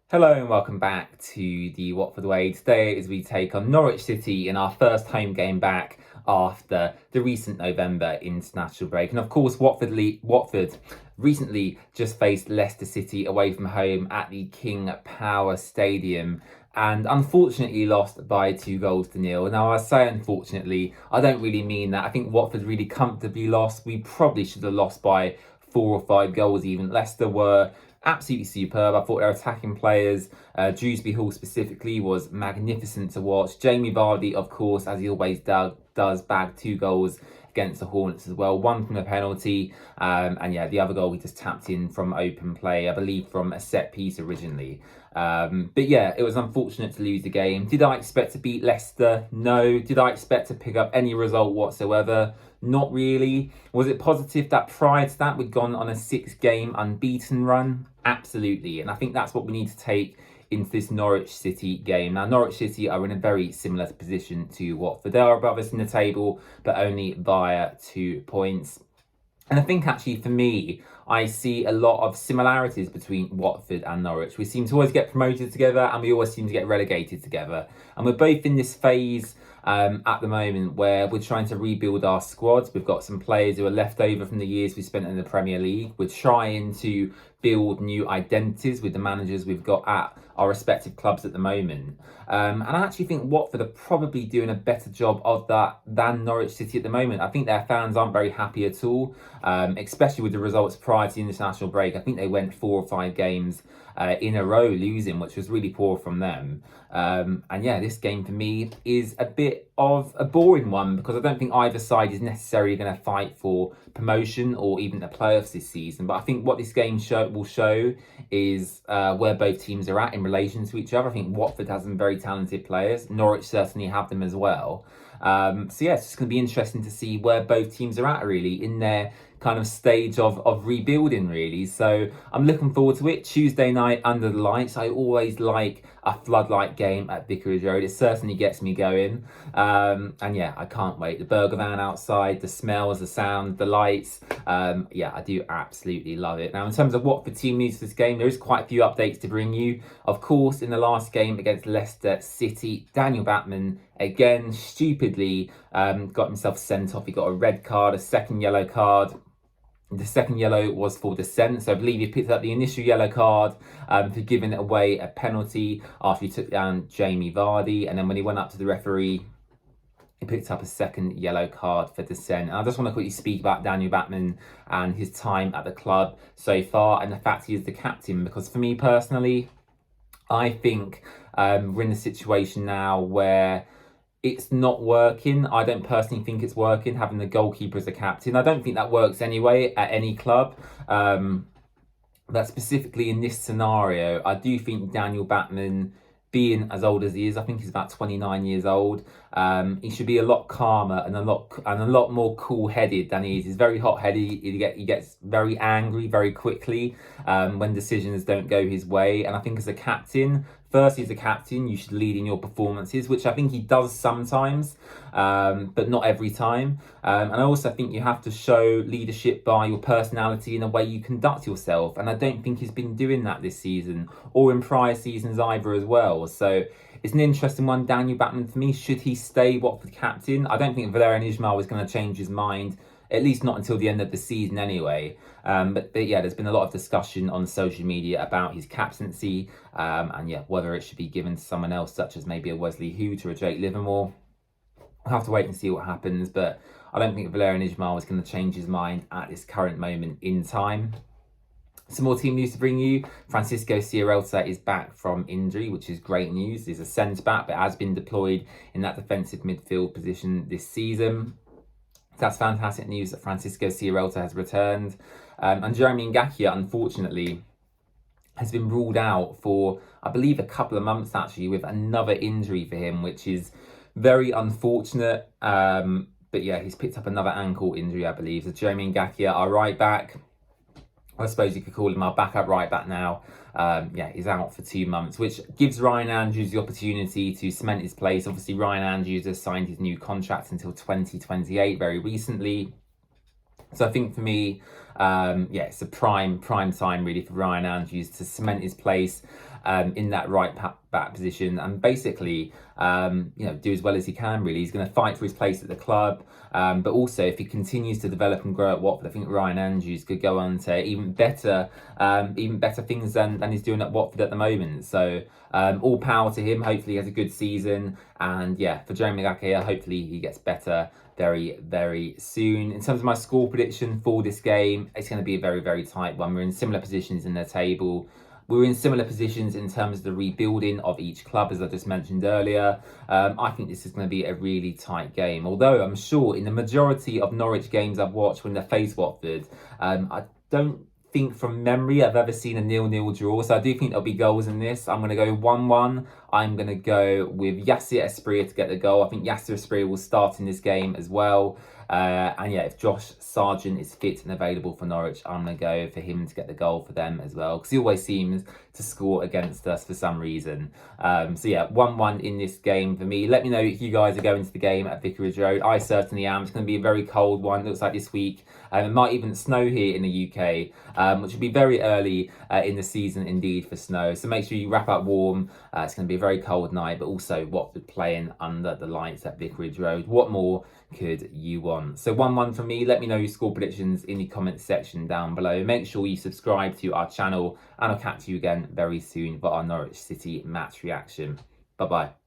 Hello and welcome back to the Watford Way. Today as we take on Norwich City in our first home game back after the recent November international break. And of course, Watford recently just faced Leicester City away from home at the King Power Stadium and unfortunately lost by 2-0. Now, I say unfortunately, I don't really mean that. I think Watford really comfortably lost. We probably should have lost by 4 or 5 goals even. Leicester were absolutely superb. I thought their attacking players, Dewsbury Hall specifically, was magnificent to watch. Jamie Vardy, of course, as he always does, bagged 2 goals against the Hornets as well. One from a penalty, and the other goal we just tapped in from open play, I believe from a set piece originally. But yeah, it was unfortunate to lose the game. Did I expect to beat Leicester? No. Did I expect to pick up any result whatsoever? Not really. Was it positive that prior to that we'd gone on a 6-game unbeaten run? Absolutely. And I think that's what we need to take into this Norwich City game. Now, Norwich City are in a very similar position to Watford. They are above us in the table, but only via 2 points. And I think actually for me, I see a lot of similarities between Watford and Norwich. We seem to always get promoted together and we always seem to get relegated together. And we're both in this phase at the moment where we're trying to rebuild our squads. We've got some players who are left over from the years we spent in the Premier League. We're trying to build new identities with the managers we've got at our respective clubs at the moment. And I actually think Watford are probably doing a better job of that than Norwich City at the moment. I think their fans aren't very happy at all, especially with the results prior to the international break. I think they went 4 or 5 games in a row losing, which was really poor from them. This game for me is a bit of a boring one because I don't think either side is necessarily going to fight for promotion or even the playoffs this season. But I think what this game will show is where both teams are at in relation to each other. I think Watford has some very talented players. Norwich certainly have them as well. It's just going to be interesting to see where both teams are at really in their kind of stage of rebuilding really. So I'm looking forward to it. Tuesday night under the lights. I always like a floodlight game at Vicarage Road. It certainly gets me going. I can't wait. The burger van outside, the smells, the sound, the lights. I do absolutely love it. Now, in terms of Watford team news for this game, there is quite a few updates to bring you. Of course, in the last game against Leicester City, Daniel Batman, again, stupidly got himself sent off. He got a red card, a second yellow card. The second yellow was for dissent, so I believe he picked up the initial yellow card for giving away a penalty after he took down Jamie Vardy, and then when he went up to the referee, he picked up a second yellow card for dissent. And I just want to quickly speak about Daniel Batman and his time at the club so far and the fact he is the captain, because for me personally, I think we're in a situation now where it's not working. I don't personally think it's working, having the goalkeeper as the captain. I don't think that works anyway at any club. But specifically in this scenario, I do think Daniel Batman, being as old as he is, I think he's about 29 years old. He should be a lot calmer and a lot more cool-headed than he is. He's very hot-headed. He gets very angry very quickly when decisions don't go his way. And I think as a captain, firstly, as a captain, you should lead in your performances, which I think he does sometimes, but not every time. And I also think you have to show leadership by your personality and the way you conduct yourself. And I don't think he's been doing that this season or in prior seasons either as well. So it's an interesting one, Daniel Batman, for me. Should he stay Watford captain? I don't think Valérien Ismaël is going to change his mind, at least not until the end of the season anyway. But there's been a lot of discussion on social media about his captaincy whether it should be given to someone else, such as maybe a Wesley Hood or a Jake Livermore. We'll have to wait and see what happens, but I don't think Valérien Ismaël is going to change his mind at this current moment in time. Some more team news to bring you. Francisco Sierralta is back from injury, which is great news. He's a centre-back, but has been deployed in that defensive midfield position this season. That's fantastic news that Francisco Sierralta has returned. And Jeremy Ngakia, unfortunately, has been ruled out for, I believe, a couple of months, actually, with another injury for him, which is very unfortunate. He's picked up another ankle injury, I believe. So Jeremy Ngakia, our right back, I suppose you could call him our backup right back now. He's out for 2 months, which gives Ryan Andrews the opportunity to cement his place. Obviously, Ryan Andrews has signed his new contract until 2028 very recently. So I think for me, it's a prime time really for Ryan Andrews to cement his place in that back position, and basically do as well as he can. Really, he's going to fight for his place at the club. But also, if he continues to develop and grow at Watford, I think Ryan Andrews could go on to even better things than he's doing at Watford at the moment. So all power to him. Hopefully, he has a good season. And yeah, for Jeremy Ngakia, hopefully he gets better very, very soon. In terms of my score prediction for this game, it's going to be a very, very tight one. We're in similar positions in the table. We're in similar positions in terms of the rebuilding of each club, as I just mentioned earlier. I think this is going to be a really tight game. Although I'm sure in the majority of Norwich games I've watched when they face Watford, I don't think from memory I've ever seen a 0-0 draw. So I do think there'll be goals in this. I'm going to go 1-1. I'm going to go with Yassir Espria to get the goal. I think Yassir Espria will start in this game as well. And yeah, if Josh Sargent is fit and available for Norwich, I'm going to go for him to get the goal for them as well, because he always seems to score against us for some reason. So yeah, 1-1 in this game for me. Let me know if you guys are going to the game at Vicarage Road. I certainly am. It's going to be a very cold one. It looks like this week. It might even snow here in the UK, which will be very early in the season indeed for snow. So make sure you wrap up warm. It's going to be a very cold night, but also Watford playing under the lights at Vicarage Road. What more could you want? So 1-1 for me. Let me know your score predictions in the comments section down below. Make sure you subscribe to our channel, and I'll catch you again very soon for our Norwich City match reaction. Bye bye.